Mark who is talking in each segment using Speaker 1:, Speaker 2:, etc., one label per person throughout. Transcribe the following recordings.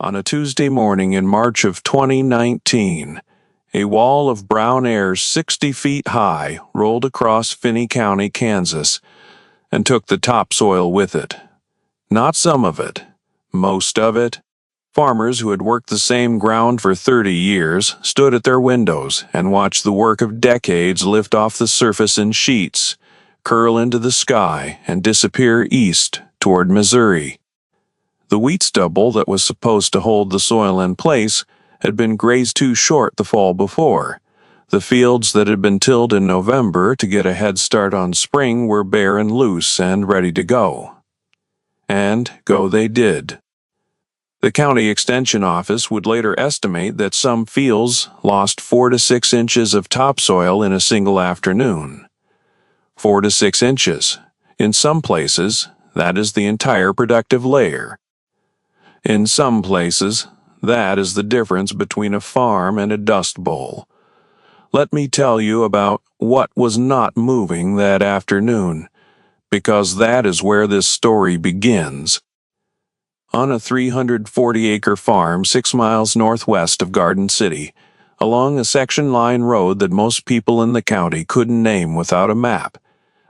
Speaker 1: On a Tuesday morning in March of 2019, a wall of brown air 60 feet high rolled across Finney County, Kansas, and took the topsoil with it. Not some of it, most of it. Farmers who had worked the same ground for 30 years stood at their windows and watched the work of decades lift off the surface in sheets, curl into the sky, and disappear east toward Missouri. The wheat stubble that was supposed to hold the soil in place had been grazed too short the fall before. The fields that had been tilled in November to get a head start on spring were bare and loose and ready to go. And go they did. The county extension office would later estimate that some fields lost 4 to 6 inches of topsoil in a single afternoon. 4 to 6 inches. In some places, that is the entire productive layer. In some places, that is the difference between a farm and a dust bowl. Let me tell you about what was not moving that afternoon, because that is where this story begins. On a 340-acre farm 6 miles northwest of Garden City, along a section line road that most people in the county couldn't name without a map,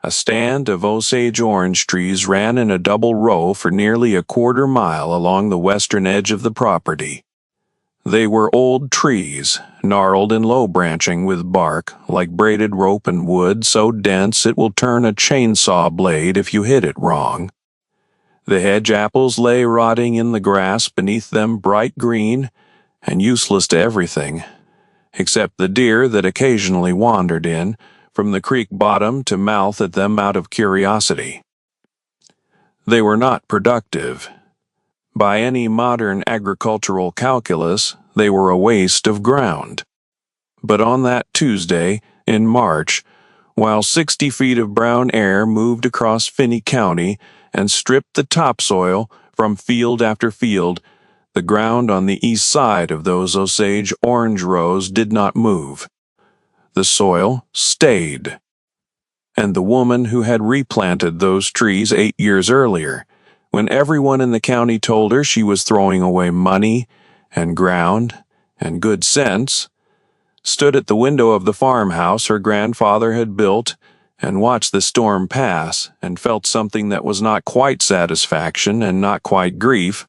Speaker 1: a stand of Osage orange trees ran in a double row for nearly a quarter-mile along the western edge of the property. They were old trees, gnarled and low-branching with bark, like braided rope and wood so dense it will turn a chainsaw blade if you hit it wrong. The hedge apples lay rotting in the grass beneath them, bright green and useless to everything, except the deer that occasionally wandered in, from the creek bottom to mouth at them out of curiosity. They were not productive. By any modern agricultural calculus, they were a waste of ground. But on that Tuesday, in March, while 60 feet of brown air moved across Finney County and stripped the topsoil from field after field, the ground on the east side of those Osage orange rows did not move. The soil stayed. And the woman who had replanted those trees 8 years earlier, when everyone in the county told her she was throwing away money and ground and good sense, stood at the window of the farmhouse her grandfather had built and watched the storm pass and felt something that was not quite satisfaction and not quite grief.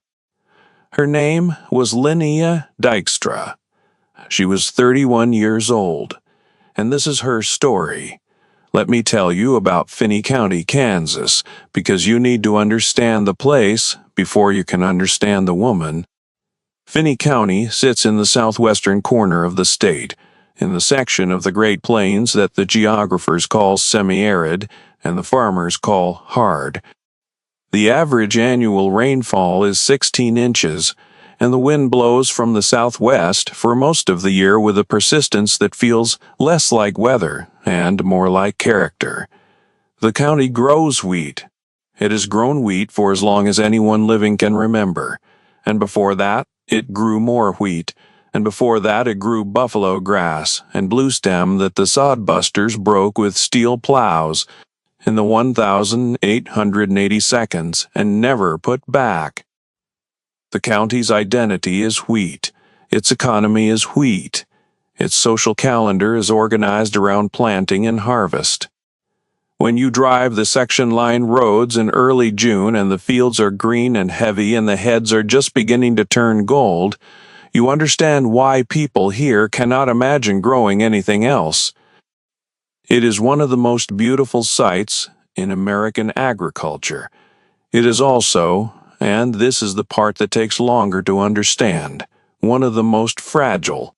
Speaker 1: Her name was Linnea Dykstra. She was 31 years old. And this is her story. Let me tell you about Finney County, Kansas, because you need to understand the place before you can understand the woman. Finney County sits in the southwestern corner of the state, in the section of the Great Plains that the geographers call semi-arid and the farmers call hard. The average annual rainfall is 16 inches, and the wind blows from the southwest for most of the year with a persistence that feels less like weather and more like character. The county grows wheat. It has grown wheat for as long as anyone living can remember, and before that it grew more wheat, and before that it grew buffalo grass and bluestem that the sodbusters broke with steel plows in the 1,880 seconds and never put back. The county's identity is wheat. Its economy is wheat. Its social calendar is organized around planting and harvest. When you drive the section line roads in early June and the fields are green and heavy and the heads are just beginning to turn gold, you understand why people here cannot imagine growing anything else. It is one of the most beautiful sights in American agriculture. It is also, and this is the part that takes longer to understand, one of the most fragile.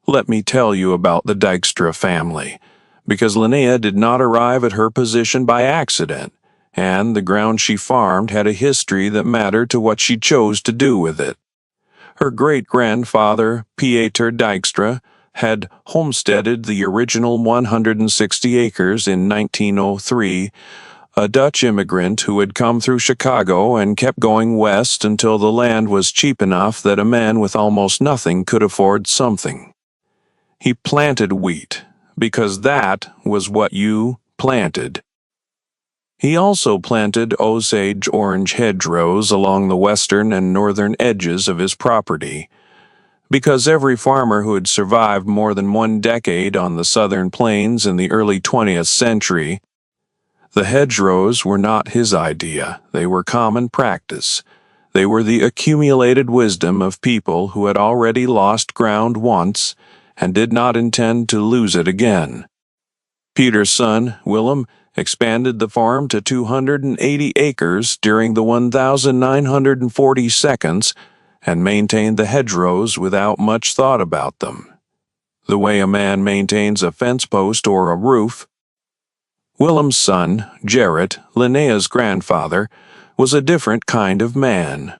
Speaker 1: Let me tell you about the Dykstra family, because Linnea did not arrive at her position by accident, and the ground she farmed had a history that mattered to what she chose to do with it. Her great-grandfather, Pieter Dykstra, had homesteaded the original 160 acres in 1903, a Dutch immigrant who had come through Chicago and kept going west until the land was cheap enough that a man with almost nothing could afford something. He planted wheat, because that was what you planted. He also planted Osage orange hedgerows along the western and northern edges of his property. Because every farmer who had survived more than 1 decade on the southern plains in the early 20th century, the hedgerows were not his idea. They were common practice. They were the accumulated wisdom of people who had already lost ground once and did not intend to lose it again. Peter's son, Willem, expanded the farm to 280 acres during the 1,940 seconds and maintained the hedgerows without much thought about them. The way a man maintains a fence post or a roof. Willem's son, Jarrett, Linnea's grandfather, was a different kind of man.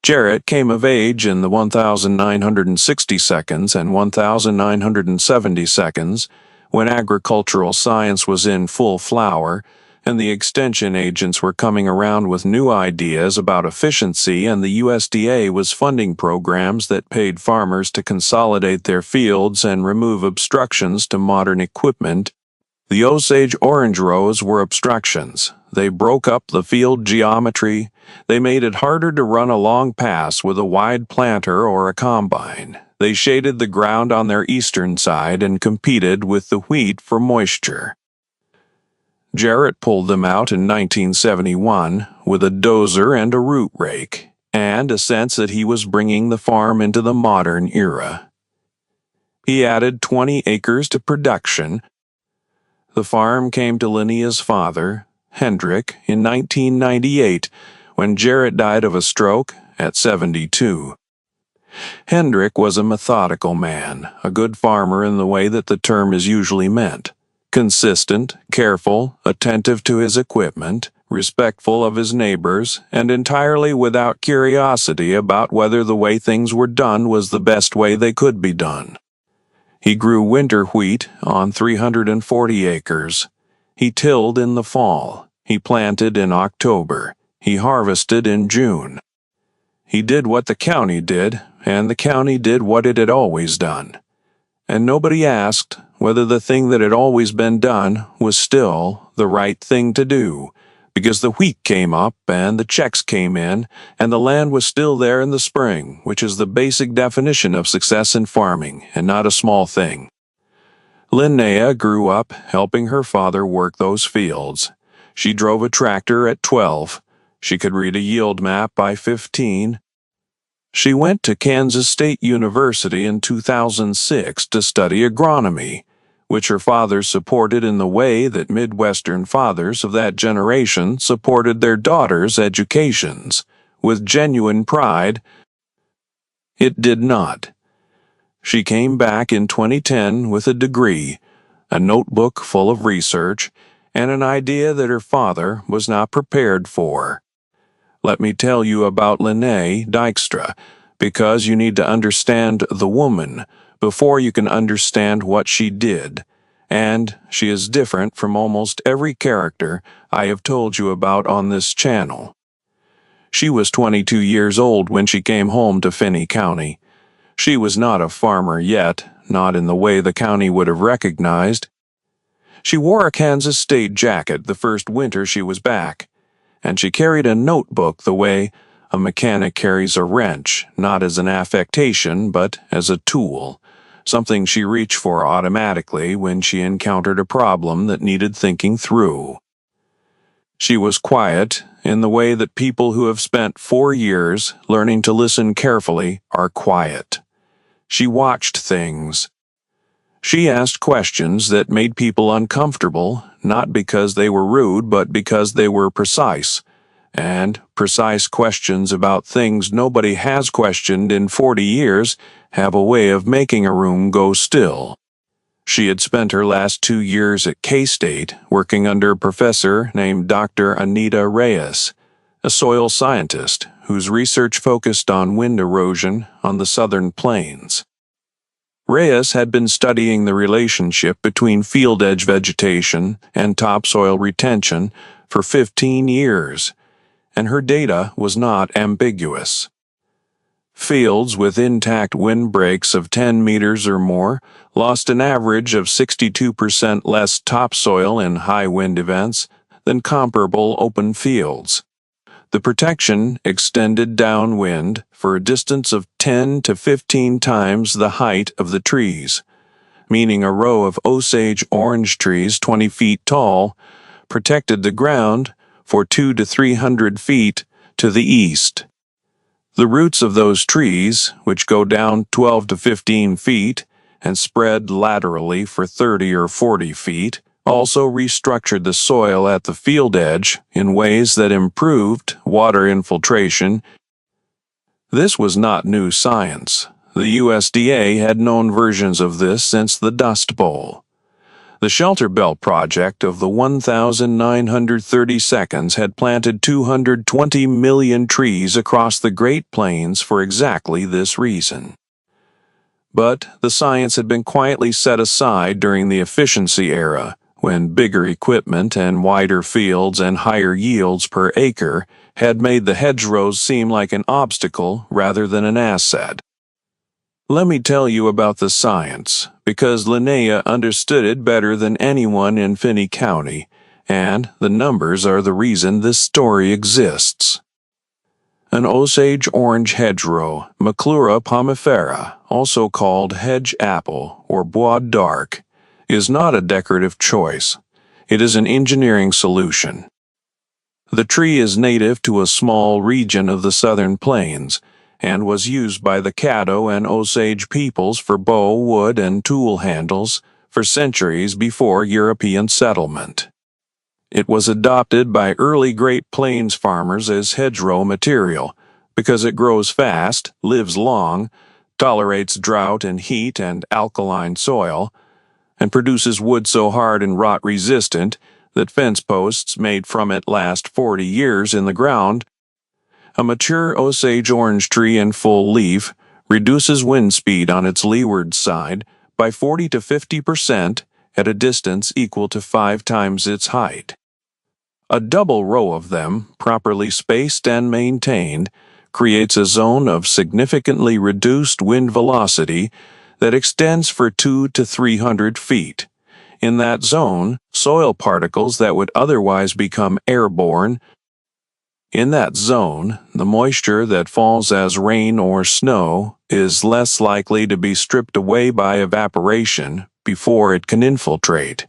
Speaker 1: Jarrett came of age in the 1,960 seconds and 1,970 seconds, when agricultural science was in full flower, and the extension agents were coming around with new ideas about efficiency, and the USDA was funding programs that paid farmers to consolidate their fields and remove obstructions to modern equipment. The Osage orange rows were obstructions. They broke up the field geometry. They made it harder to run a long pass with a wide planter or a combine. They shaded the ground on their eastern side and competed with the wheat for moisture. Jarrett pulled them out in 1971 with a dozer and a root rake, and a sense that he was bringing the farm into the modern era. He added 20 acres to production. The farm came to Linnea's father, Hendrik, in 1998, when Jarrett died of a stroke at 72. Hendrik was a methodical man, a good farmer in the way that the term is usually meant. Consistent, careful, attentive to his equipment, respectful of his neighbors, and entirely without curiosity about whether the way things were done was the best way they could be done. He grew winter wheat on 340 acres. He tilled in the fall. He planted in October. He harvested in June. He did what the county did, and the county did what it had always done. And nobody asked whether the thing that had always been done was still the right thing to do, because the wheat came up and the checks came in, and the land was still there in the spring, which is the basic definition of success in farming, and not a small thing. Linnea grew up helping her father work those fields. She drove a tractor at 12. She could read a yield map by 15. She went to Kansas State University in 2006 to study agronomy, which her father supported in the way that Midwestern fathers of that generation supported their daughters' educations, with genuine pride. It did not. She came back in 2010 with a degree, a notebook full of research, and an idea that her father was not prepared for. Let me tell you about Linnea Dykstra, because you need to understand the woman before you can understand what she did, and she is different from almost every character I have told you about on this channel. She was 22 years old when she came home to Finney County. She was not a farmer yet, not in the way the county would have recognized. She wore a Kansas State jacket the first winter she was back, and she carried a notebook the way a mechanic carries a wrench, not as an affectation, but as a tool, something she reached for automatically when she encountered a problem that needed thinking through. She was quiet in the way that people who have spent 4 years learning to listen carefully are quiet. She watched things. She asked questions that made people uncomfortable, not because they were rude, but because they were precise. And precise questions about things nobody has questioned in 40 years have a way of making a room go still. She had spent her last 2 years at K-State working under a professor named Dr. Anita Reyes, a soil scientist whose research focused on wind erosion on the southern plains. Reyes had been studying the relationship between field edge vegetation and topsoil retention for 15 years, and her data was not ambiguous. Fields with intact windbreaks of 10 meters or more lost an average of 62% less topsoil in high wind events than comparable open fields. The protection extended downwind for a distance of 10 to 15 times the height of the trees, meaning a row of Osage orange trees 20 feet tall protected the ground for 200 to 300 feet to the east. The roots of those trees, which go down 12 to 15 feet and spread laterally for 30 or 40 feet, also restructured the soil at the field edge in ways that improved water infiltration. This was not new science. The USDA had known versions of this since the Dust Bowl. The Shelter Belt Project of the 1932nd had planted 220 million trees across the Great Plains for exactly this reason. But the science had been quietly set aside during the efficiency era, when bigger equipment and wider fields and higher yields per acre had made the hedgerows seem like an obstacle rather than an asset. Let me tell you about the science, because Linnea understood it better than anyone in Finney County, and the numbers are the reason this story exists. An Osage orange hedgerow, Maclura pomifera, also called hedge apple or bois d'arc, is not a decorative choice. It is an engineering solution. The tree is native to a small region of the southern plains, and was used by the Caddo and Osage peoples for bow, wood, and tool handles for centuries before European settlement. It was adopted by early Great Plains farmers as hedgerow material because it grows fast, lives long, tolerates drought and heat and alkaline soil, and produces wood so hard and rot-resistant that fence posts made from it last 40 years in the ground. A mature Osage orange tree in full leaf reduces wind speed on its leeward side by 40 to 50% at a distance equal to 5 times its height. A double row of them, properly spaced and maintained, creates a zone of significantly reduced wind velocity that extends for 200 to 300 feet. In that zone, soil particles that would otherwise become airborne. In that zone, the moisture that falls as rain or snow is less likely to be stripped away by evaporation before it can infiltrate.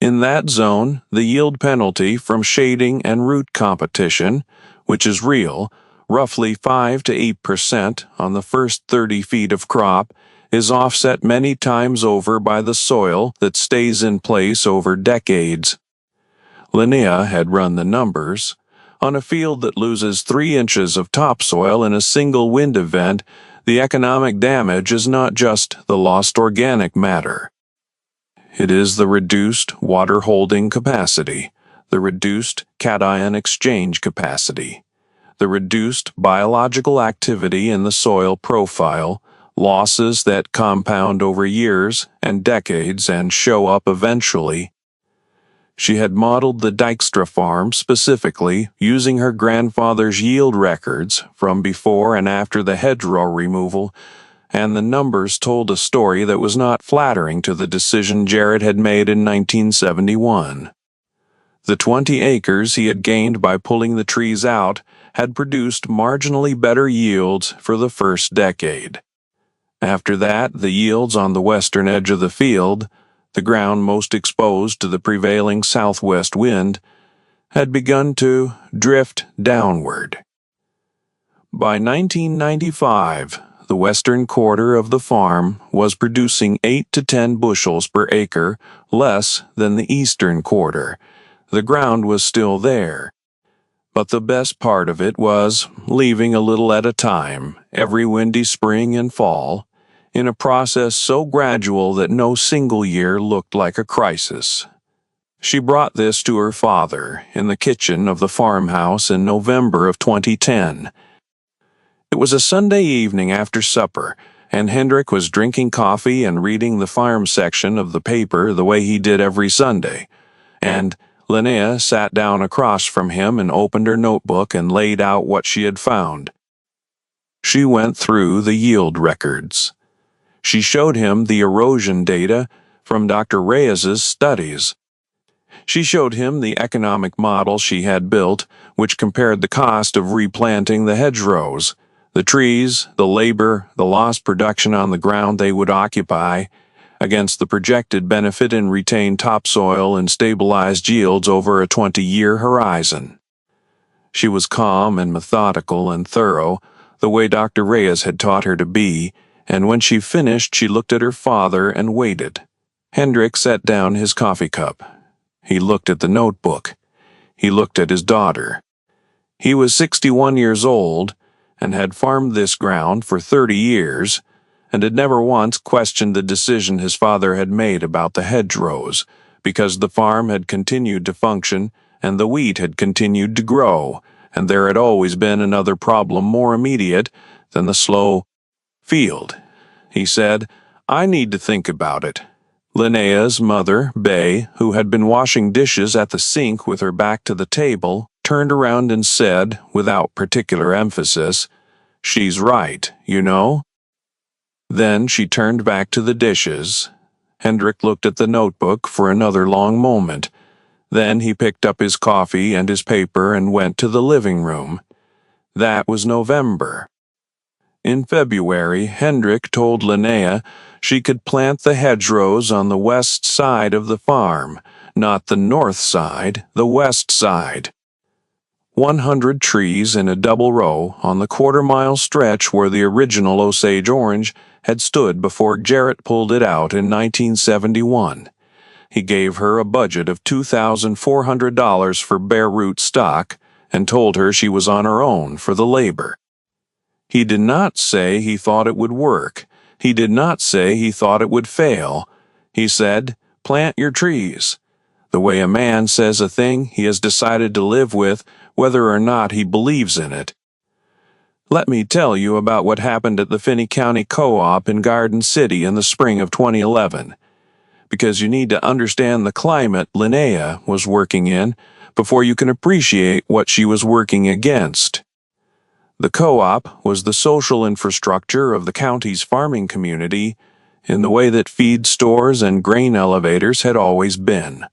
Speaker 1: In that zone, the yield penalty from shading and root competition, which is real, roughly 5 to 8% on the first 30 feet of crop, is offset many times over by the soil that stays in place over decades. Linnea had run the numbers. On a field that loses 3 inches of topsoil in a single wind event, the economic damage is not just the lost organic matter. It is the reduced water-holding capacity, the reduced cation exchange capacity, the reduced biological activity in the soil profile, losses that compound over years and decades and show up eventually. She had modeled the Dykstra farm specifically using her grandfather's yield records from before and after the hedgerow removal, and the numbers told a story that was not flattering to the decision Jared had made in 1971. The 20 acres he had gained by pulling the trees out had produced marginally better yields for the first decade. After that, the yields on the western edge of the field, the ground most exposed to the prevailing southwest wind, had begun to drift downward. By 1995, the western quarter of the farm was producing 8 to 10 bushels per acre less than the eastern quarter. The ground was still there, but the best part of it was leaving a little at a time, every windy spring and fall, in a process so gradual that no single year looked like a crisis. She brought this to her father in the kitchen of the farmhouse in November of 2010. It was a Sunday evening after supper, and Hendrik was drinking coffee and reading the farm section of the paper the way he did every Sunday, and Linnea sat down across from him and opened her notebook and laid out what she had found. She went through the yield records. She showed him the erosion data from Dr. Reyes's studies. She showed him the economic model she had built, which compared the cost of replanting the hedgerows, the trees, the labor, the lost production on the ground they would occupy, against the projected benefit in retained topsoil and stabilized yields over a 20-year horizon. She was calm and methodical and thorough, the way Dr. Reyes had taught her to be, and when she finished she looked at her father and waited. Hendrik set down his coffee cup. He looked at the notebook. He looked at his daughter. He was 61 years old, and had farmed this ground for 30 years, and had never once questioned the decision his father had made about the hedgerows, because the farm had continued to function, and the wheat had continued to grow, and there had always been another problem more immediate than the slow field. He said, "I need to think about it." Linnea's mother, Bay, who had been washing dishes at the sink with her back to the table, turned around and said, without particular emphasis, "She's right, you know." Then she turned back to the dishes. Hendrik looked at the notebook for another long moment. Then he picked up his coffee and his paper and went to the living room. That was November. In February, Hendrik told Linnea she could plant the hedgerows on the west side of the farm, not the north side, the west side. 100 trees in a double row on the quarter-mile stretch where the original Osage orange had stood before Jarrett pulled it out in 1971. He gave her a budget of $2,400 for bare root stock and told her she was on her own for the labor. He did not say he thought it would work. He did not say he thought it would fail. He said, "Plant your trees." The way a man says a thing he has decided to live with, whether or not he believes in it. Let me tell you about what happened at the Finney County Co-op in Garden City in the spring of 2011. Because you need to understand the climate Linnea was working in before you can appreciate what she was working against. The co-op was the social infrastructure of the county's farming community in the way that feed stores and grain elevators had always been.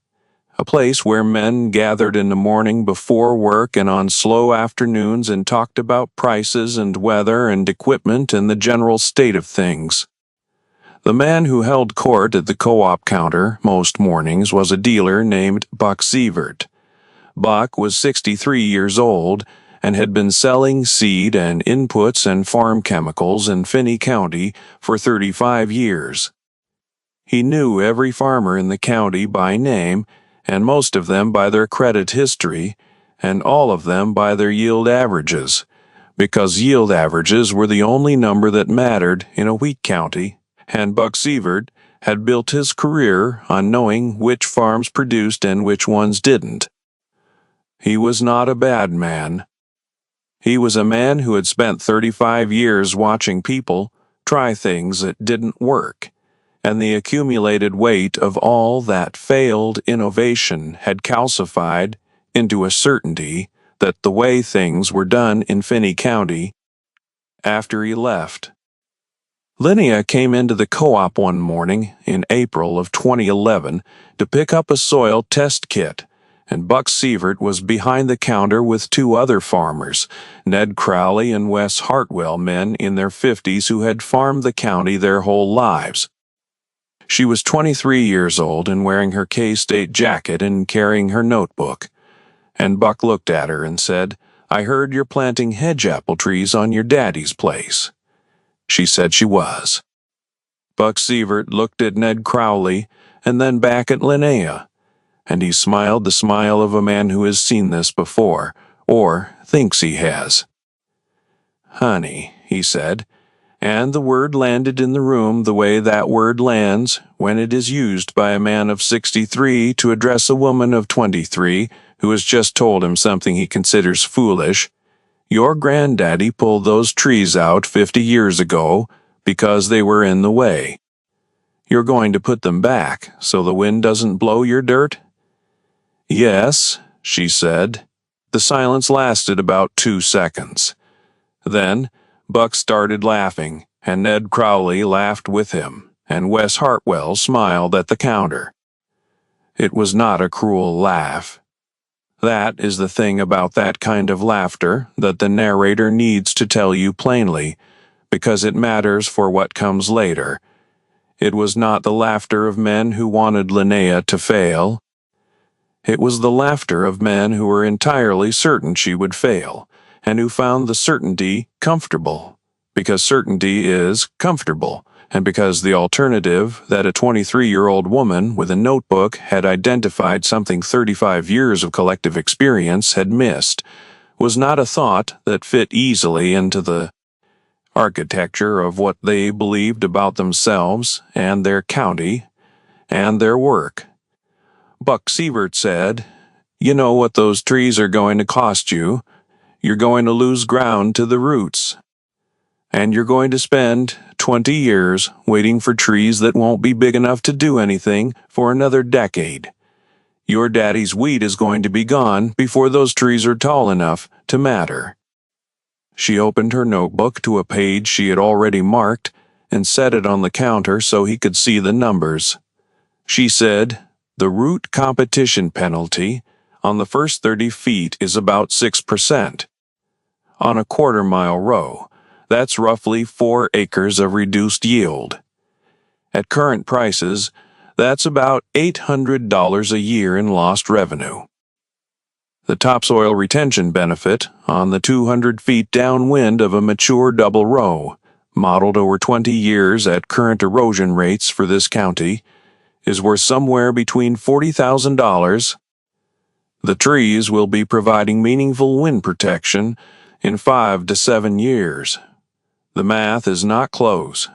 Speaker 1: A place where men gathered in the morning before work and on slow afternoons and talked about prices and weather and equipment and the general state of things. The man who held court at the co-op counter most mornings was a dealer named Buck Sievert. Buck was 63 years old and had been selling seed and inputs and farm chemicals in Finney County for 35 years. He knew every farmer in the county by name, and most of them by their credit history, and all of them by their yield averages, because yield averages were the only number that mattered in a wheat county, and Buck Sievert had built his career on knowing which farms produced and which ones didn't. He was not a bad man. He was a man who had spent 35 years watching people try things that didn't work, and the accumulated weight of all that failed innovation had calcified into a certainty that the way things were done in Finney County after he left. Linnea came into the co-op one morning in April of 2011 to pick up a soil test kit, and Buck Sievert was behind the counter with two other farmers, Ned Crowley and Wes Hartwell, men in their 50s who had farmed the county their whole lives. She was 23 years old and wearing her K-State jacket and carrying her notebook. And Buck looked at her and said, "I heard you're planting hedge apple trees on your daddy's place." She said she was. Buck Sievert looked at Ned Crowley and then back at Linnea, and he smiled the smile of a man who has seen this before, or thinks he has. "Honey," he said, and the word landed in the room the way that word lands when it is used by a man of 63 to address a woman of 23 who has just told him something he considers foolish. "Your granddaddy pulled those trees out 50 years ago because they were in the way. You're going to put them back so the wind doesn't blow your dirt?" "Yes," she said. The silence lasted about 2 seconds. Then Buck started laughing, and Ned Crowley laughed with him, and Wes Hartwell smiled at the counter. It was not a cruel laugh. That is the thing about that kind of laughter that the narrator needs to tell you plainly, because it matters for what comes later. It was not the laughter of men who wanted Linnea to fail. It was the laughter of men who were entirely certain she would fail, and who found the certainty comfortable, because certainty is comfortable, and because the alternative that a 23-year-old woman with a notebook had identified something 35 years of collective experience had missed was not a thought that fit easily into the architecture of what they believed about themselves and their county and their work. Buck Sievert said, "You know what those trees are going to cost you. You're going to lose ground to the roots. And you're going to spend 20 years waiting for trees that won't be big enough to do anything for another decade. Your daddy's wheat is going to be gone before those trees are tall enough to matter." She opened her notebook to a page she had already marked and set it on the counter so he could see the numbers. She said, "The root competition penalty on the first 30 feet is about 6%. On a quarter-mile row, that's roughly 4 acres of reduced yield. At current prices, that's about $800 a year in lost revenue. The topsoil retention benefit on the 200 feet downwind of a mature double row, modeled over 20 years at current erosion rates for this county, is worth somewhere between $40,000. The trees will be providing meaningful wind protection in 5 to 7 years. The math is not close."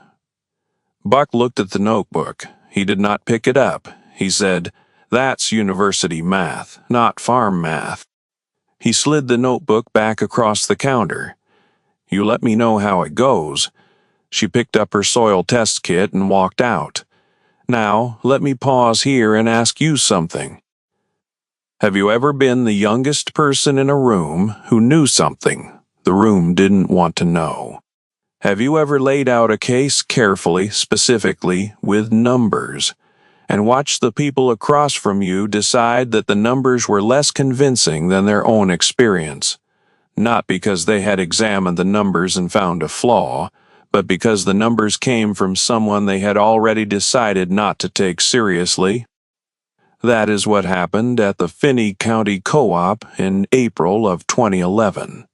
Speaker 1: Buck looked at the notebook. He did not pick it up. He said, "That's university math, not farm math." He slid the notebook back across the counter. "You let me know how it goes." She picked up her soil test kit and walked out. "Now, let me pause here and ask you something. Have you ever been the youngest person in a room who knew something the room didn't want to know? Have you ever laid out a case carefully, specifically, with numbers, and watched the people across from you decide that the numbers were less convincing than their own experience? Not because they had examined the numbers and found a flaw, but because the numbers came from someone they had already decided not to take seriously? That is what happened at the Finney County Co-op in April of 2011.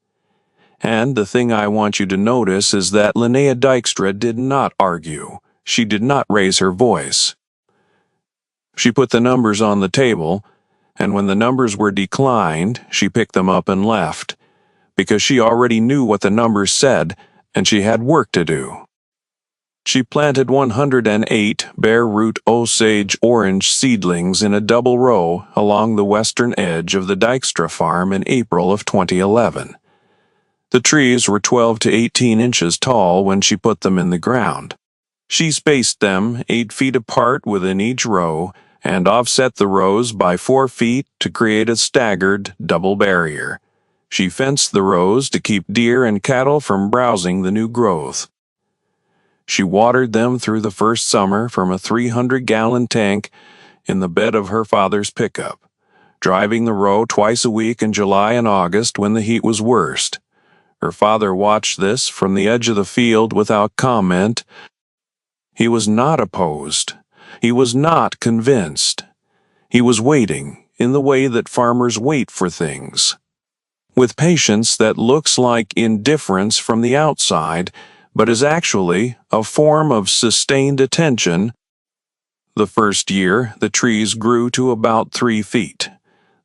Speaker 1: And the thing I want you to notice is that Linnea Dykstra did not argue. She did not raise her voice. She put the numbers on the table, and when the numbers were declined, she picked them up and left, because she already knew what the numbers said, and she had work to do. She planted 108 bare-root Osage orange seedlings in a double row along the western edge of the Dykstra farm in April of 2011. The trees were 12 to 18 inches tall when she put them in the ground. She spaced them 8 feet apart within each row and offset the rows by 4 feet to create a staggered double barrier. She fenced the rows to keep deer and cattle from browsing the new growth. She watered them through the first summer from a 300-gallon tank in the bed of her father's pickup, driving the row twice a week in July and August when the heat was worst. Her father watched this from the edge of the field without comment. He was not opposed. He was not convinced. He was waiting in the way that farmers wait for things, with patience that looks like indifference from the outside, but is actually a form of sustained attention. The first year, the trees grew to about 3 feet.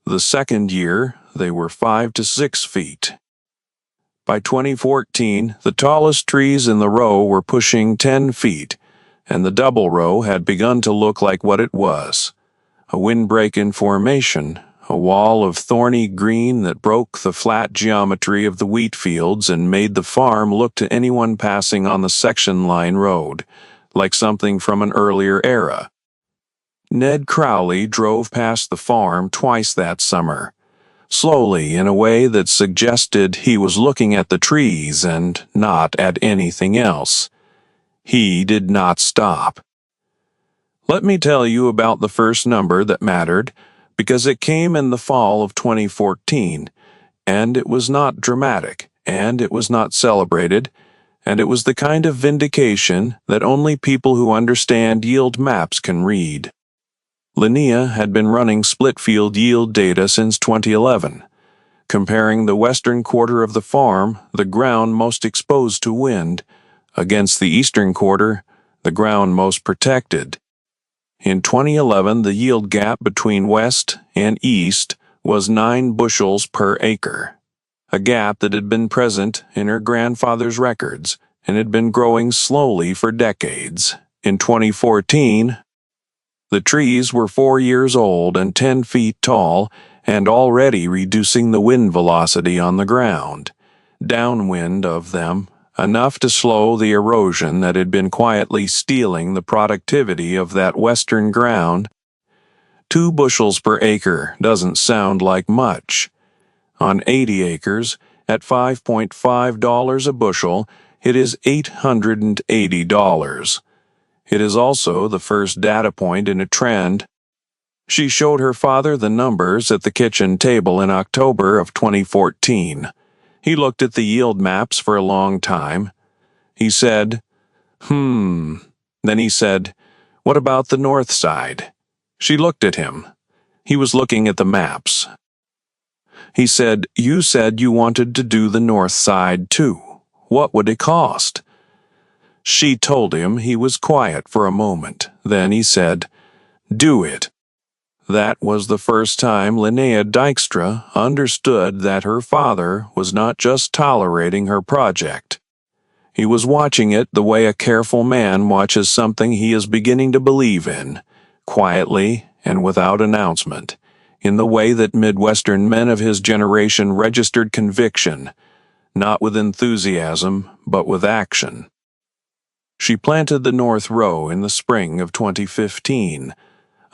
Speaker 1: The second year, they were 5 to 6 feet. By 2014, the tallest trees in the row were pushing 10 feet, and the double row had begun to look like what it was: a windbreak in formation, a wall of thorny green that broke the flat geometry of the wheat fields and made the farm look to anyone passing on the section line road like something from an earlier era. Ned Crowley drove past the farm twice that summer, slowly in a way that suggested he was looking at the trees and not at anything else. He did not stop. Let me tell you about the first number that mattered, because it came in the fall of 2014, and it was not dramatic, and it was not celebrated, and it was the kind of vindication that only people who understand yield maps can read. Linnea had been running split-field yield data since 2011, comparing the western quarter of the farm, the ground most exposed to wind, against the eastern quarter, the ground most protected. In 2011, the yield gap between west and east was 9 bushels per acre, a gap that had been present in her grandfather's records and had been growing slowly for decades. In 2014, the trees were 4 years old and 10 feet tall and already reducing the wind velocity on the ground, downwind of them, enough to slow the erosion that had been quietly stealing the productivity of that western ground. 2 bushels per acre doesn't sound like much. On 80 acres, at $5.5 a bushel, it is $880. It is also the first data point in a trend. She showed her father the numbers at the kitchen table in October of 2014. He looked at the yield maps for a long time. He said, Then he said, "What about the north side?" She looked at him. He was looking at the maps. He said, "You said you wanted to do the north side too. What would it cost?" She told him. He was quiet for a moment. Then he said, "Do it." That was the first time Linnea Dykstra understood that her father was not just tolerating her project. He was watching it the way a careful man watches something he is beginning to believe in, quietly and without announcement, in the way that Midwestern men of his generation registered conviction, not with enthusiasm, but with action. She planted the North Row in the spring of 2015,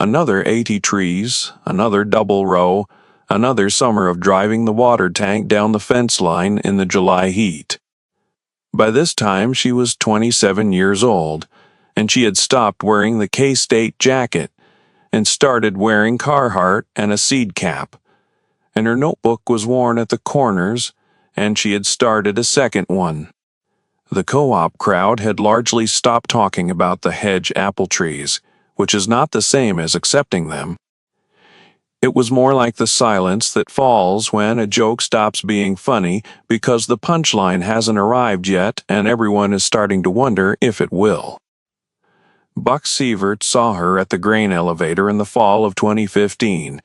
Speaker 1: another 80 trees, another double row, another summer of driving the water tank down the fence line in the July heat. By this time she was 27 years old, and she had stopped wearing the K-State jacket and started wearing Carhartt and a seed cap, and her notebook was worn at the corners, and she had started a second one. The co-op crowd had largely stopped talking about the hedge apple trees, which is not the same as accepting them. It was more like the silence that falls when a joke stops being funny because the punchline hasn't arrived yet and everyone is starting to wonder if it will. Buck Sievert saw her at the grain elevator in the fall of 2015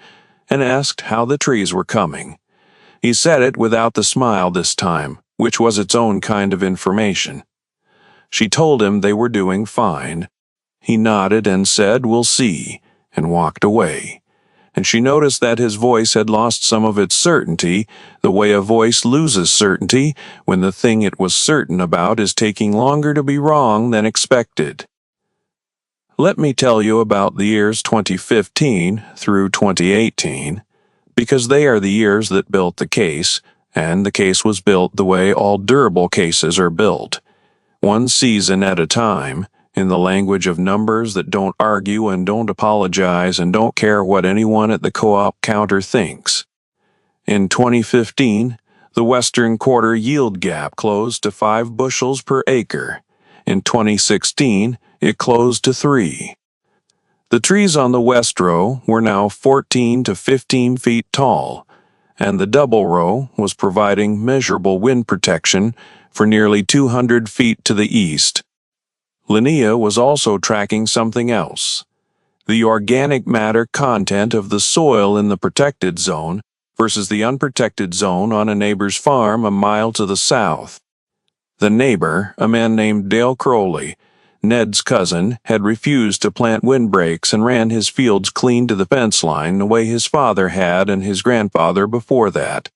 Speaker 1: and asked how the trees were coming. He said it without the smile this time, which was its own kind of information. She told him they were doing fine. He nodded and said, "We'll see," and walked away. And she noticed that his voice had lost some of its certainty, the way a voice loses certainty when the thing it was certain about is taking longer to be wrong than expected. Let me tell you about the years 2015 through 2018, because they are the years that built the case, and the case was built the way all durable cases are built, one season at a time, in the language of numbers that don't argue and don't apologize and don't care what anyone at the co-op counter thinks. In 2015, the western quarter yield gap closed to 5 bushels per acre. In 2016, it closed to 3. The trees on the west row were now 14 to 15 feet tall, and the double row was providing measurable wind protection for nearly 200 feet to the east. Linnea was also tracking something else: the organic matter content of the soil in the protected zone versus the unprotected zone on a neighbor's farm a mile to the south. The neighbor, a man named Dale Crowley, Ned's cousin, had refused to plant windbreaks and ran his fields clean to the fence line the way his father had and his grandfather before that.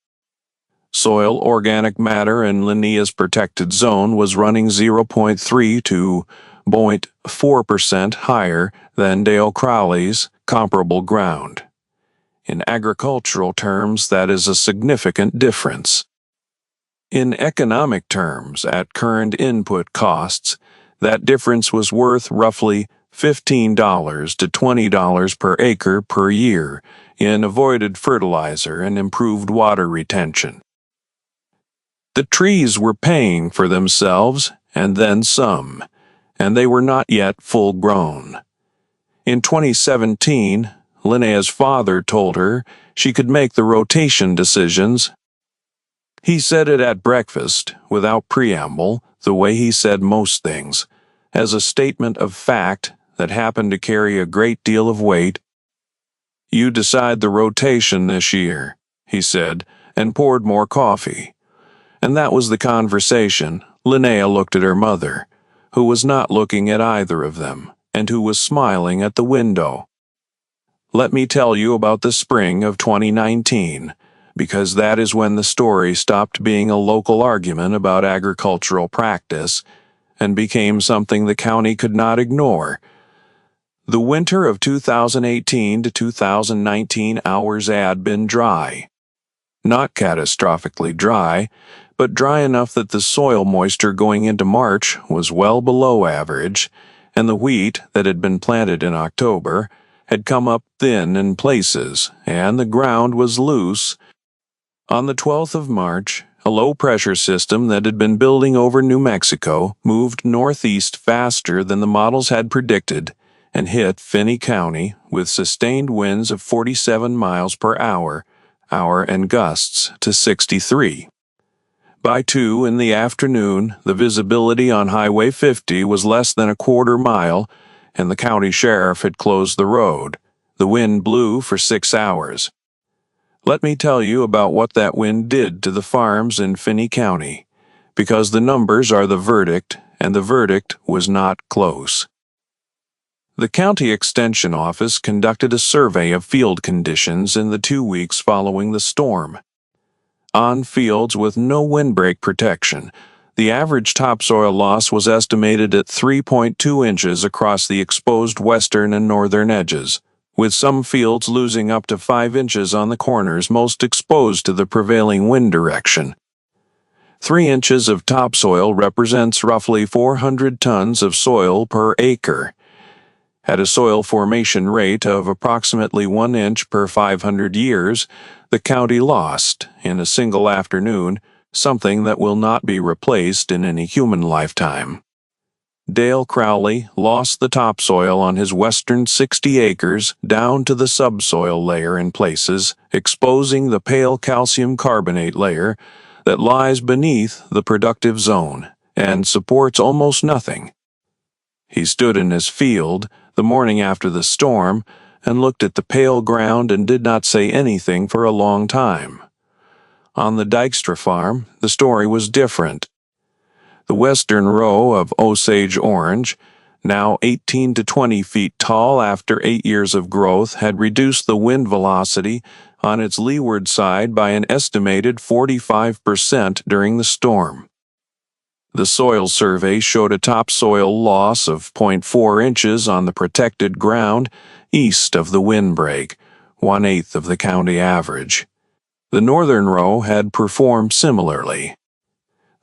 Speaker 1: Soil organic matter in Linnea's protected zone was running 0.3 to 0.4% higher than Dale Crowley's comparable ground. In agricultural terms, that is a significant difference. In economic terms, at current input costs, that difference was worth roughly $15 to $20 per acre per year in avoided fertilizer and improved water retention. The trees were paying for themselves and then some, and they were not yet full grown. In 2017, Linnea's father told her she could make the rotation decisions. He said it at breakfast, without preamble, the way he said most things, as a statement of fact that happened to carry a great deal of weight. "You decide the rotation this year," he said, and poured more coffee. And that was the conversation. Linnea looked at her mother, who was not looking at either of them, and who was smiling at the window. Let me tell you about the spring of 2019, because that is when the story stopped being a local argument about agricultural practice and became something the county could not ignore. The winter of 2018 to 2019 hours had been dry. Not catastrophically dry, but dry enough that the soil moisture going into March was well below average, and the wheat that had been planted in October had come up thin in places, and the ground was loose. On the 12th of March, a low-pressure system that had been building over New Mexico moved northeast faster than the models had predicted and hit Finney County with sustained winds of 47 miles per hour, and gusts to 63. By 2 in the afternoon, the visibility on Highway 50 was less than a quarter mile, and the county sheriff had closed the road. The wind blew for 6 hours. Let me tell you about what that wind did to the farms in Finney County, because the numbers are the verdict, and the verdict was not close. The county extension office conducted a survey of field conditions in the 2 weeks following the storm. On fields with no windbreak protection, the average topsoil loss was estimated at 3.2 inches across the exposed western and northern edges, with some fields losing up to 5 inches on the corners most exposed to the prevailing wind direction. 3 inches of topsoil represents roughly 400 tons of soil per acre. At a soil formation rate of approximately 1 inch per 500 years, the county lost, in a single afternoon, something that will not be replaced in any human lifetime. Dale Crowley lost the topsoil on his western 60 acres down to the subsoil layer in places, exposing the pale calcium carbonate layer that lies beneath the productive zone and supports almost nothing. He stood in his field the morning after the storm and looked at the pale ground and did not say anything for a long time. On the Dykstra farm, the story was different. The western row of Osage orange, now 18 to 20 feet tall after 8 years of growth, had reduced the wind velocity on its leeward side by an estimated 45% during the storm. The soil survey showed a topsoil loss of 0.4 inches on the protected ground east of the windbreak, 1/8 of the county average. The northern row had performed similarly.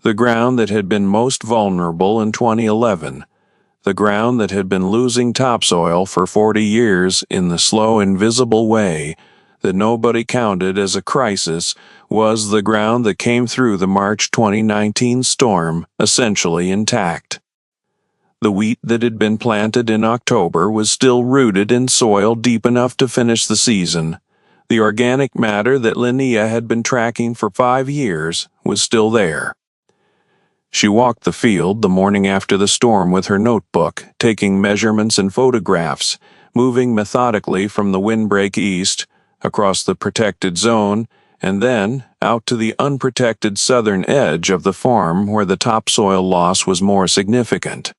Speaker 1: The ground that had been most vulnerable in 2011, the ground that had been losing topsoil for 40 years in the slow, invisible way that nobody counted as a crisis, was the ground that came through the March 2019 storm essentially intact. The wheat that had been planted in October was still rooted in soil deep enough to finish the season. The organic matter that Linnea had been tracking for 5 years was still there. She walked the field the morning after the storm with her notebook, taking measurements and photographs, moving methodically from the windbreak east, across the protected zone, and then out to the unprotected southern edge of the farm where the topsoil loss was more significant.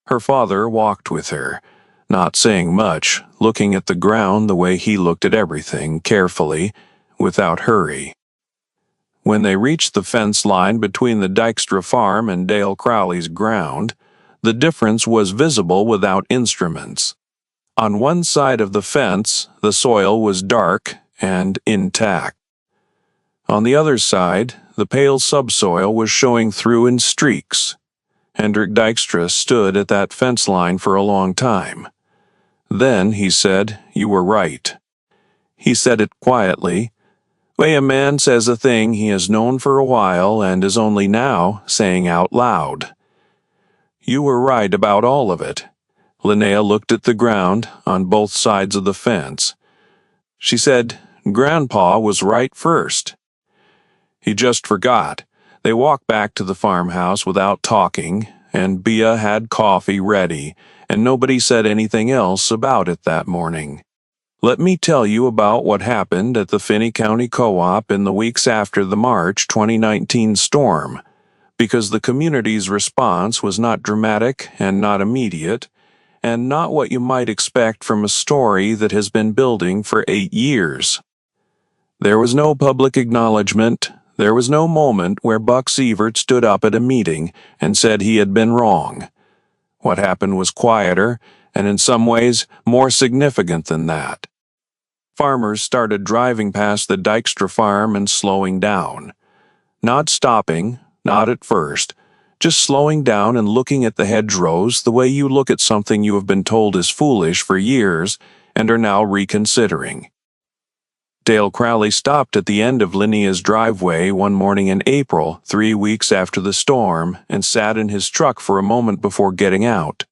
Speaker 1: Her father walked with her, not saying much, looking at the ground the way he looked at everything, carefully, without hurry. When they reached the fence line between the Dykstra farm and Dale Crowley's ground, the difference was visible without instruments. On one side of the fence, the soil was dark and intact. On the other side, the pale subsoil was showing through in streaks. Hendrik Dijkstra stood at that fence line for a long time. Then he said, "You were right." He said it quietly, way a man says a thing he has known for a while and is only now saying out loud. "You were right about all of it." Linnea looked at the ground on both sides of the fence. She said, "Grandpa was right first." He just forgot. They walked back to the farmhouse without talking, and Bea had coffee ready, and nobody said anything else about it that morning. Let me tell you about what happened at the Finney County Co-op in the weeks after the March 2019 storm, because the community's response was not dramatic and not immediate, and not what you might expect from a story that has been building for 8 years. There was no public acknowledgement. There was no moment where Buck Sievert stood up at a meeting and said he had been wrong. What happened was quieter, and in some ways more significant than that. Farmers started driving past the Dijkstra farm and slowing down. Not stopping, not at first, just slowing down and looking at the hedgerows the way you look at something you have been told is foolish for years and are now reconsidering. Dale Crowley stopped at the end of Linnea's driveway one morning in April, 3 weeks after the storm, and sat in his truck for a moment before getting out.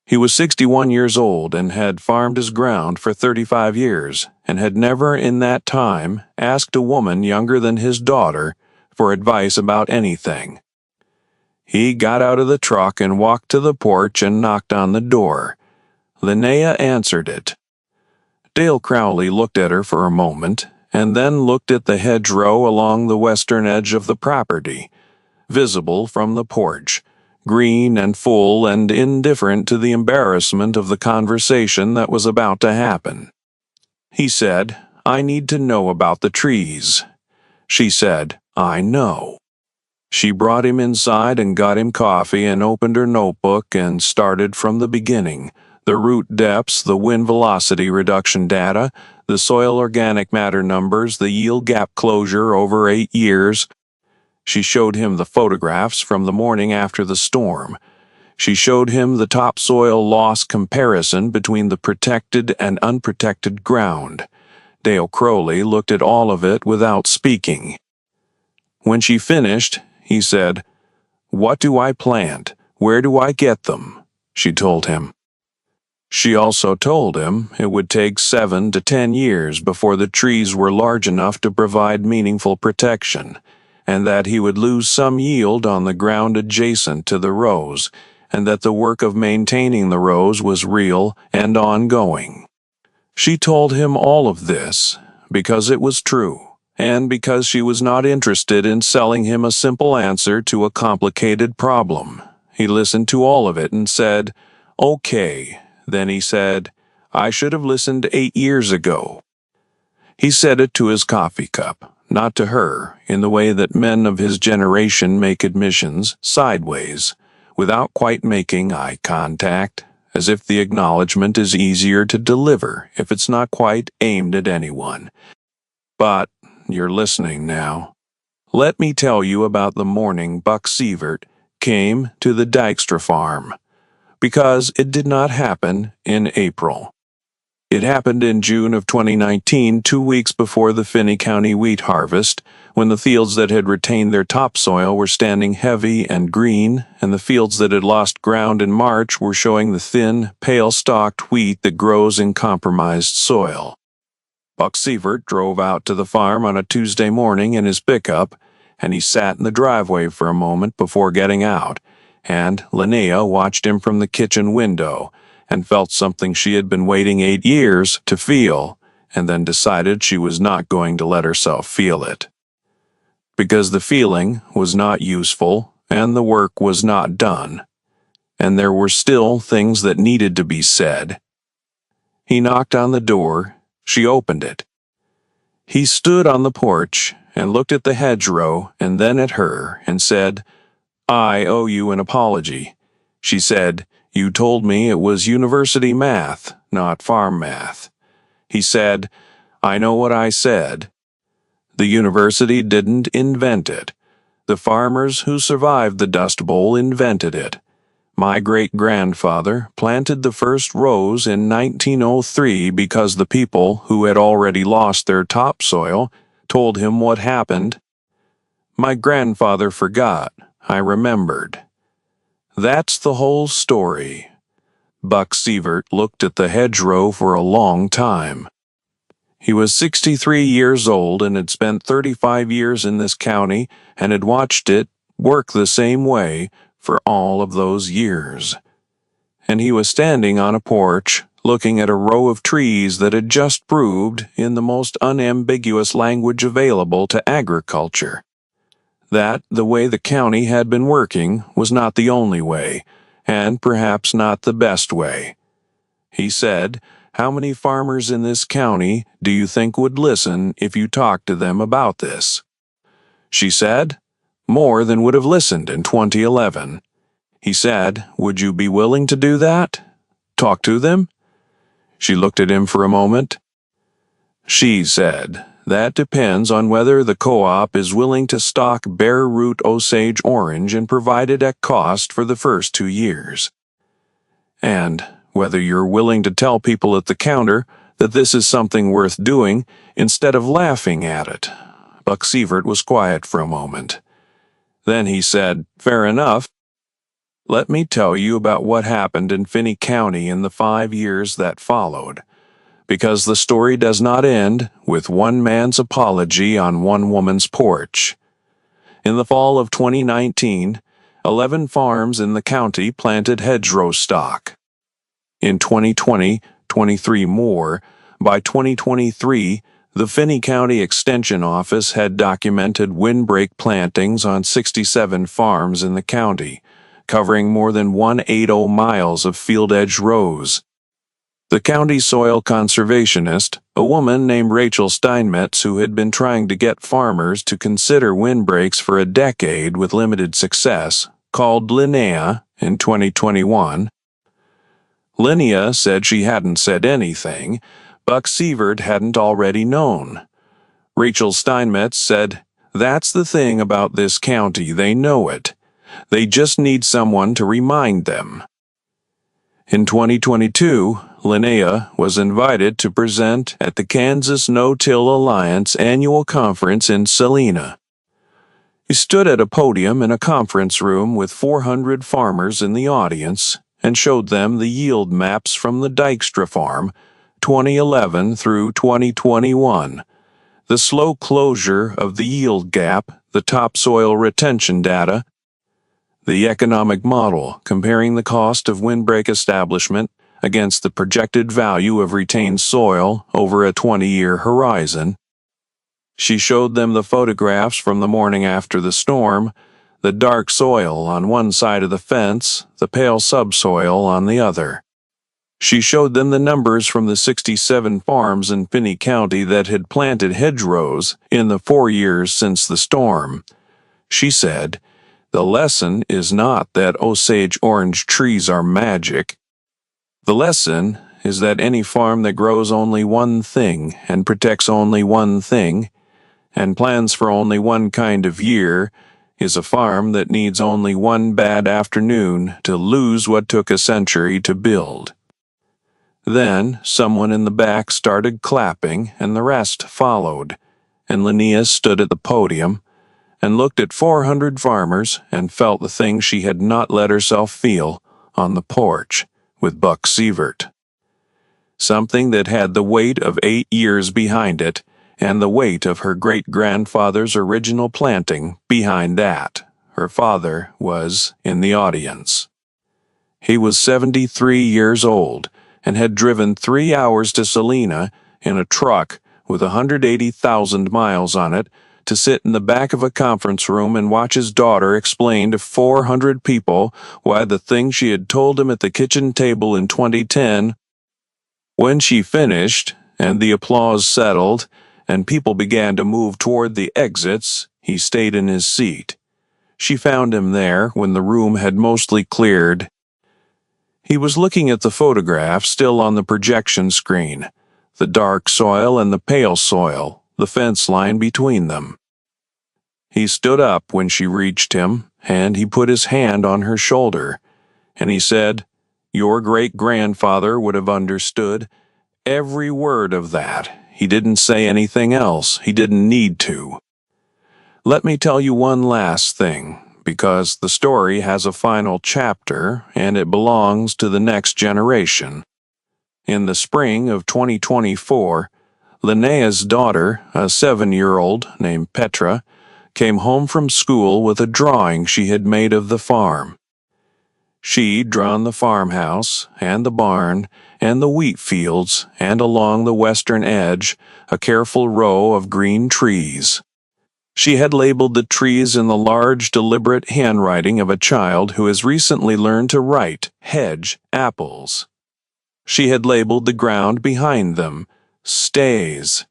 Speaker 1: He was 61 years old and had farmed his ground for 35 years, and had never in that time asked a woman younger than his daughter for advice about anything. He got out of the truck and walked to the porch and knocked on the door. Linnea answered it. Dale Crowley looked at her for a moment, and then looked at the hedgerow along the western edge of the property, visible from the porch, green and full and indifferent to the embarrassment of the conversation that was about to happen. He said, "I need to know about the trees." She said, "I know." She brought him inside and got him coffee and opened her notebook and started from the beginning. The root depths, the wind velocity reduction data, the soil organic matter numbers, the yield gap closure over 8 years. She showed him the photographs from the morning after the storm. She showed him the topsoil loss comparison between the protected and unprotected ground. Dale Crowley looked at all of it without speaking. When she finished, he said, "What do I plant? Where do I get them?" She told him. She also told him it would take 7 to 10 years before the trees were large enough to provide meaningful protection, and that he would lose some yield on the ground adjacent to the rows, and that the work of maintaining the rows was real and ongoing. She told him all of this because it was true, and because she was not interested in selling him a simple answer to a complicated problem. He listened to all of it and said, "Okay." Then he said, "I should have listened 8 years ago." He said it to his coffee cup, not to her, in the way that men of his generation make admissions, sideways, without quite making eye contact, as if the acknowledgement is easier to deliver if it's not quite aimed at anyone. But you're listening now. Let me tell you about the morning Buck Sievert came to the Dijkstra farm. Because it did not happen in April. It happened in June of 2019, 2 weeks before the Finney County wheat harvest, when the fields that had retained their topsoil were standing heavy and green, and the fields that had lost ground in March were showing the thin, pale-stalked wheat that grows in compromised soil. Buck Sievert drove out to the farm on a Tuesday morning in his pickup, and he sat in the driveway for a moment before getting out, and Linnea watched him from the kitchen window and felt something she had been waiting 8 years to feel, and then decided she was not going to let herself feel it. Because the feeling was not useful, and the work was not done, and there were still things that needed to be said. He knocked on the door. She opened it. He stood on the porch and looked at the hedgerow and then at her and said, "I owe you an apology." She said, "You told me it was university math, not farm math." He said, "I know what I said. The university didn't invent it. The farmers who survived the Dust Bowl invented it. My great-grandfather planted the first rows in 1903 because the people who had already lost their topsoil told him what happened. My grandfather forgot. I remembered. That's the whole story. Buck Sievert looked at the hedgerow for a long time. He was 63 years old and had spent 35 years in this county and had watched it work the same way for all of those years. And he was standing on a porch, looking at a row of trees that had just proved, in the most unambiguous language available to agriculture, that the way the county had been working was not the only way, and perhaps not the best way. He said, "How many farmers in this county do you think would listen if you talked to them about this?" She said, "More than would have listened in 2011. He said, "Would you be willing to do that? Talk to them?" She looked at him for a moment. She said, "That depends on whether the co-op is willing to stock bare root Osage orange and provide it at cost for the first 2 years. And whether you're willing to tell people at the counter that this is something worth doing instead of laughing at it." Buck Sievert was quiet for a moment. Then he said, "Fair enough. Let me tell you about what happened in Finney County in the 5 years that followed, because the story does not end with one man's apology on one woman's porch. In the fall of 2019, 11 farms in the county planted hedgerow stock. In 2020, 23 more. By 2023, the Finney County Extension Office had documented windbreak plantings on 67 farms in the county, covering more than 180 miles of field-edge rows. The county soil conservationist, a woman named Rachel Steinmetz, who had been trying to get farmers to consider windbreaks for a decade with limited success, called Linnea in 2021. Linnea said she hadn't said anything. Buck Sievert hadn't already known. Rachel Steinmetz said, "That's the thing about this county, they know it. They just need someone to remind them." In 2022, Linnea was invited to present at the Kansas No-Till Alliance annual conference in Salina. He stood at a podium in a conference room with 400 farmers in the audience and showed them the yield maps from the Dykstra farm, 2011 through 2021, the slow closure of the yield gap, the topsoil retention data, the economic model comparing the cost of windbreak establishment against the projected value of retained soil over a 20-year horizon. She showed them the photographs from the morning after the storm, the dark soil on one side of the fence, the pale subsoil on the other. She showed them the numbers from the 67 farms in Finney County that had planted hedgerows in the 4 years since the storm. She said, "The lesson is not that Osage orange trees are magic. The lesson is that any farm that grows only one thing and protects only one thing and plans for only one kind of year is a farm that needs only one bad afternoon to lose what took a century to build." Then someone in the back started clapping and the rest followed, and Linnea stood at the podium and looked at 400 farmers and felt the thing she had not let herself feel on the porch with Buck Sievert. Something that had the weight of 8 years behind it, and the weight of her great-grandfather's original planting behind that. Her father was in the audience. He was 73 years old and had driven 3 hours to Salina in a truck with 180,000 miles on it to sit in the back of a conference room and watch his daughter explain to 400 people why the thing she had told him at the kitchen table in 2010. When she finished, and the applause settled, and people began to move toward the exits, he stayed in his seat. She found him there when the room had mostly cleared. He was looking at the photograph still on the projection screen, the dark soil and the pale soil, the fence line between them. He stood up when she reached him, and he put his hand on her shoulder, and he said, "Your great-grandfather would have understood every word of that. He didn't say anything else. He didn't need to." Let me tell you one last thing, because the story has a final chapter, and it belongs to the next generation. In the spring of 2024, Linnea's daughter, a 7-year-old named Petra, came home from school with a drawing she had made of the farm. She'd drawn the farmhouse, and the barn, and the wheat fields, and along the western edge, a careful row of green trees. She had labeled the trees in the large, deliberate handwriting of a child who has recently learned to write hedge apples. She had labeled the ground behind them stays.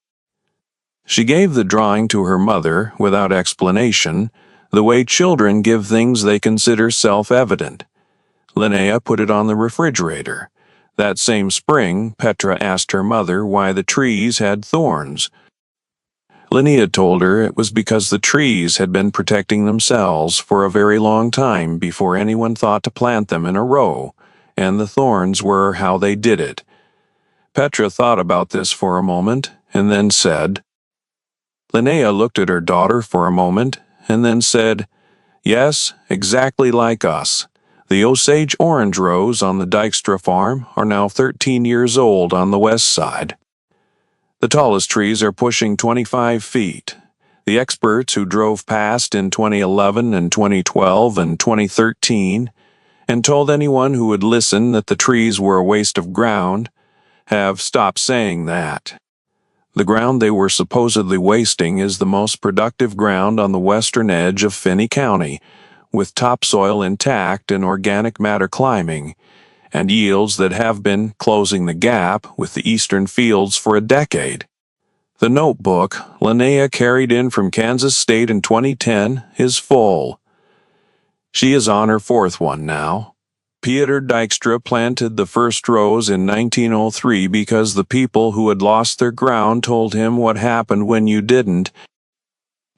Speaker 1: She gave the drawing to her mother without explanation, the way children give things they consider self-evident. Linnea put it on the refrigerator. That same spring, Petra asked her mother why the trees had thorns. Linnea told her it was because the trees had been protecting themselves for a very long time before anyone thought to plant them in a row, and the thorns were how they did it. Petra thought about this for a moment, and then said, Linnea looked at her daughter for a moment, and then said, "Yes, exactly like us. The Osage orange rows on the Dykstra farm are now 13 years old on the west side. The tallest trees are pushing 25 feet. The experts who drove past in 2011 and 2012 and 2013 and told anyone who would listen that the trees were a waste of ground have stopped saying that. The ground they were supposedly wasting is the most productive ground on the western edge of Finney County, with topsoil intact and organic matter climbing, and yields that have been closing the gap with the eastern fields for a decade. The notebook Linnea carried in from Kansas State in 2010 is full. She is on her fourth one now. Peter Dykstra planted the first rows in 1903 because the people who had lost their ground told him what happened when you didn't.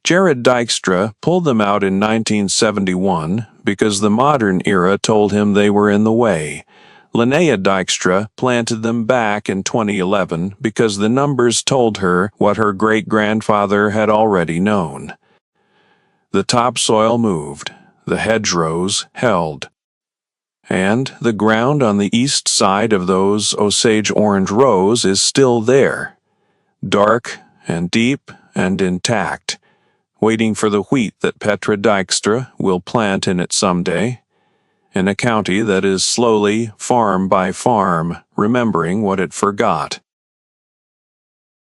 Speaker 1: Jared Dykstra pulled them out in 1971 because the modern era told him they were in the way. Linnea Dykstra planted them back in 2011 because the numbers told her what her great-grandfather had already known. The topsoil moved, the hedgerows held, and the ground on the east side of those Osage orange rows is still there, dark and deep and intact, waiting for the wheat that Petra Dykstra will plant in it someday, in a county that is slowly, farm by farm, remembering what it forgot.